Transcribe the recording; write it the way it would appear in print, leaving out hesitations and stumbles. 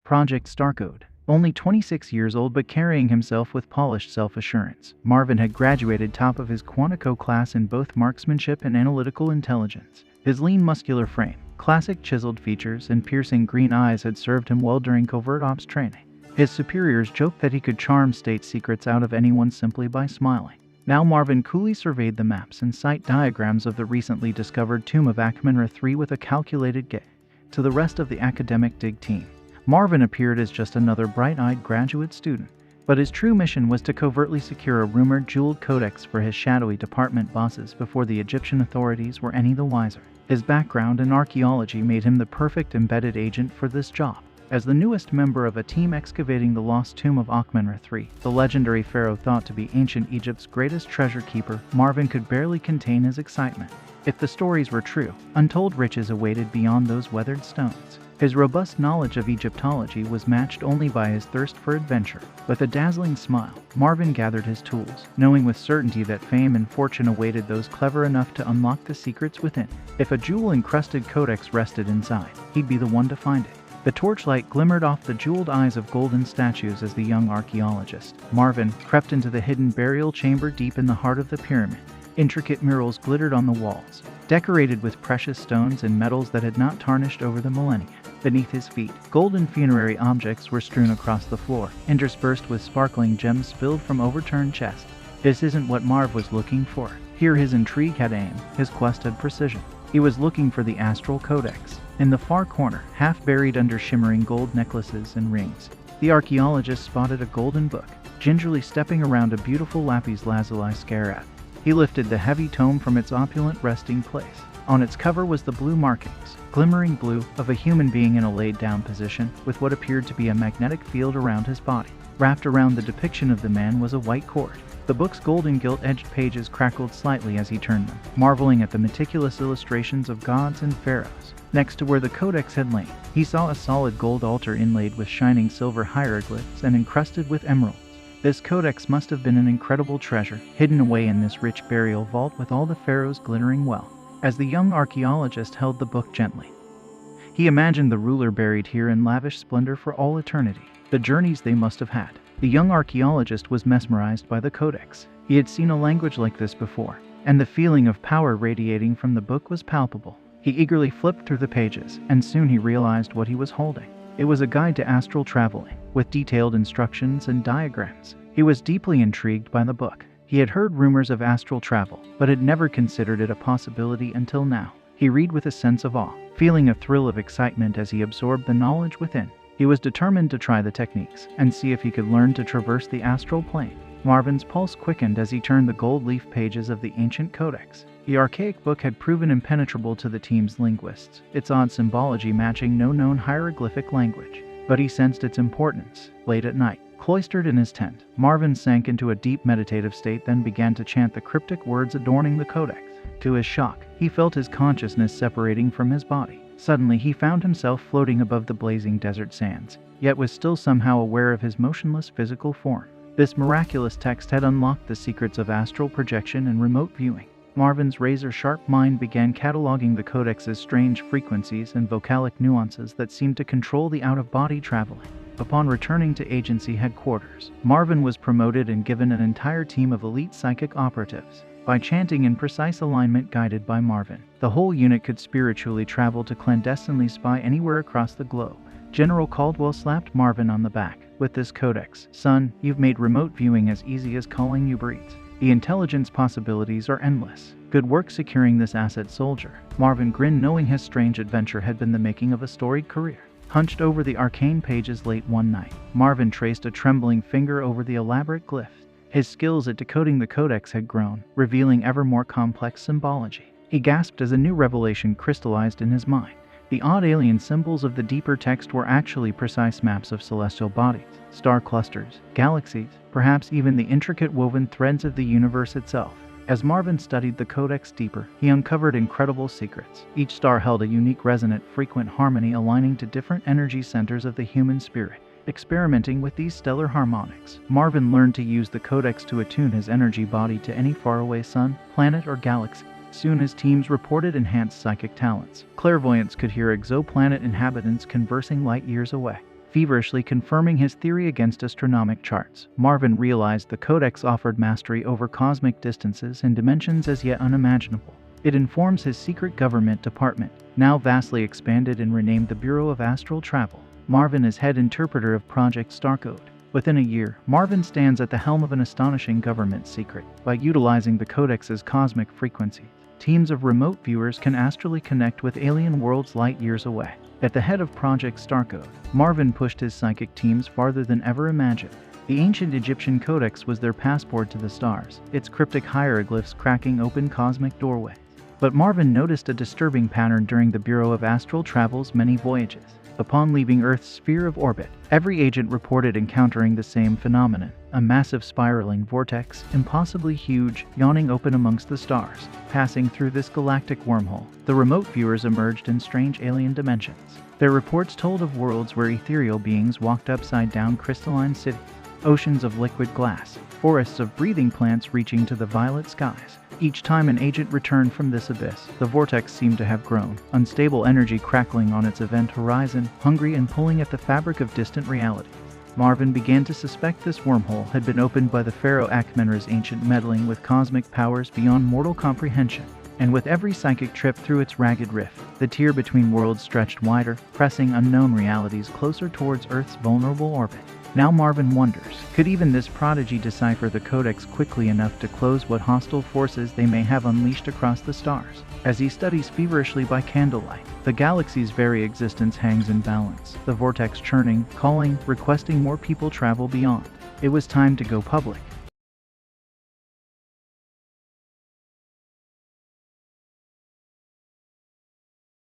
Project Starcode. Only 26 years old but carrying himself with polished self-assurance, Marvin had graduated top of his Quantico class in both marksmanship and analytical intelligence. His lean muscular frame, classic chiseled features, and piercing green eyes had served him well during covert ops training. His superiors joked that he could charm state secrets out of anyone simply by smiling. Now Marvin coolly surveyed the maps and site diagrams of the recently discovered tomb of Akhmenrah III with a calculated gaze. To the rest of the academic dig team, Marvin appeared as just another bright-eyed graduate student, but his true mission was to covertly secure a rumored jeweled codex for his shadowy department bosses before the Egyptian authorities were any the wiser. His background in archaeology made him the perfect embedded agent for this job. As the newest member of a team excavating the lost tomb of Akhmenrah III, the legendary pharaoh thought to be ancient Egypt's greatest treasure keeper, Marvin could barely contain his excitement. If the stories were true, untold riches awaited beyond those weathered stones. His robust knowledge of Egyptology was matched only by his thirst for adventure. With a dazzling smile, Marvin gathered his tools, knowing with certainty that fame and fortune awaited those clever enough to unlock the secrets within. If a jewel-encrusted codex rested inside, he'd be the one to find it. The torchlight glimmered off the jeweled eyes of golden statues as the young archaeologist, Marvin, crept into the hidden burial chamber deep in the heart of the pyramid. Intricate murals glittered on the walls, decorated with precious stones and metals that had not tarnished over the millennia. Beneath his feet, golden funerary objects were strewn across the floor, interspersed with sparkling gems spilled from overturned chests. This isn't what Marv was looking for. Here his intrigue had aim, his quest had precision. He was looking for the Astral Codex. In the far corner, half buried under shimmering gold necklaces and rings, the archaeologist spotted a golden book, gingerly stepping around a beautiful lapis lazuli scarab. He lifted the heavy tome from its opulent resting place. On its cover was the blue markings, glimmering blue, of a human being in a laid-down position, with what appeared to be a magnetic field around his body. Wrapped around the depiction of the man was a white cord. The book's golden gilt-edged pages crackled slightly as he turned them, marveling at the meticulous illustrations of gods and pharaohs. Next to where the codex had lain, he saw a solid gold altar inlaid with shining silver hieroglyphs and encrusted with emeralds. This codex must have been an incredible treasure, hidden away in this rich burial vault with all the pharaohs glittering wealth. As the young archaeologist held the book gently, he imagined the ruler buried here in lavish splendor for all eternity. The journeys they must have had. The young archaeologist was mesmerized by the codex. He had seen a language like this before, and the feeling of power radiating from the book was palpable. He eagerly flipped through the pages, and soon he realized what he was holding. It was a guide to astral traveling, with detailed instructions and diagrams. He was deeply intrigued by the book. He had heard rumors of astral travel, but had never considered it a possibility until now. He read with a sense of awe, feeling a thrill of excitement as he absorbed the knowledge within. He was determined to try the techniques and see if he could learn to traverse the astral plane. Marvin's pulse quickened as he turned the gold leaf pages of the ancient codex. The archaic book had proven impenetrable to the team's linguists, its odd symbology matching no known hieroglyphic language. But he sensed its importance. Late at night, cloistered in his tent, Marvin sank into a deep meditative state, then began to chant the cryptic words adorning the codex. To his shock, he felt his consciousness separating from his body. Suddenly he found himself floating above the blazing desert sands, yet was still somehow aware of his motionless physical form. This miraculous text had unlocked the secrets of astral projection and remote viewing. Marvin's razor-sharp mind began cataloging the codex's strange frequencies and vocalic nuances that seemed to control the out-of-body traveling. Upon returning to agency headquarters, Marvin was promoted and given an entire team of elite psychic operatives. By chanting in precise alignment guided by Marvin, the whole unit could spiritually travel to clandestinely spy anywhere across the globe. General Caldwell slapped Marvin on the back. With this codex, son, you've made remote viewing as easy as calling Uber Eats. The intelligence possibilities are endless. Good work securing this asset, soldier. Marvin grinned, knowing his strange adventure had been the making of a storied career. Hunched over the arcane pages late one night, Marvin traced a trembling finger over the elaborate glyphs. His skills at decoding the codex had grown, revealing ever more complex symbology. He gasped as a new revelation crystallized in his mind. The odd alien symbols of the deeper text were actually precise maps of celestial bodies, star clusters, galaxies, perhaps even the intricate woven threads of the universe itself. As Marvin studied the codex deeper, he uncovered incredible secrets. Each star held a unique resonant frequent harmony aligning to different energy centers of the human spirit. Experimenting with these stellar harmonics, Marvin learned to use the codex to attune his energy body to any faraway sun, planet, or galaxy. Soon his teams reported enhanced psychic talents. Clairvoyants could hear exoplanet inhabitants conversing light years away. feverishly confirming his theory against astronomic charts. Marvin realized the codex offered mastery over cosmic distances and dimensions as yet unimaginable. It informs his secret government department, now vastly expanded and renamed the Bureau of Astral Travel. Marvin is head interpreter of Project Starcode. Within a year, Marvin stands at the helm of an astonishing government secret. By utilizing the codex's cosmic frequencies, teams of remote viewers can astrally connect with alien worlds light years away. At the head of Project Starcode, Marvin pushed his psychic teams farther than ever imagined. The ancient Egyptian codex was their passport to the stars, its cryptic hieroglyphs cracking open cosmic doorways. But Marvin noticed a disturbing pattern during the Bureau of Astral Travel's many voyages. Upon leaving Earth's sphere of orbit, every agent reported encountering the same phenomenon, a massive spiraling vortex, impossibly huge, yawning open amongst the stars. Passing through this galactic wormhole, the remote viewers emerged in strange alien dimensions. Their reports told of worlds where ethereal beings walked upside-down crystalline cities, oceans of liquid glass, forests of breathing plants reaching to the violet skies. Each time an agent returned from this abyss, the vortex seemed to have grown, unstable energy crackling on its event horizon, hungry and pulling at the fabric of distant realities. Marvin began to suspect this wormhole had been opened by the pharaoh Akhmenrah's ancient meddling with cosmic powers beyond mortal comprehension. And with every psychic trip through its ragged rift, the tier between worlds stretched wider, pressing unknown realities closer towards Earth's vulnerable orbit. Now Marvin wonders, could even this prodigy decipher the codex quickly enough to close what hostile forces they may have unleashed across the stars? As he studies feverishly by candlelight, the galaxy's very existence hangs in balance, the vortex churning, calling, requesting more people travel beyond. It was time to go public.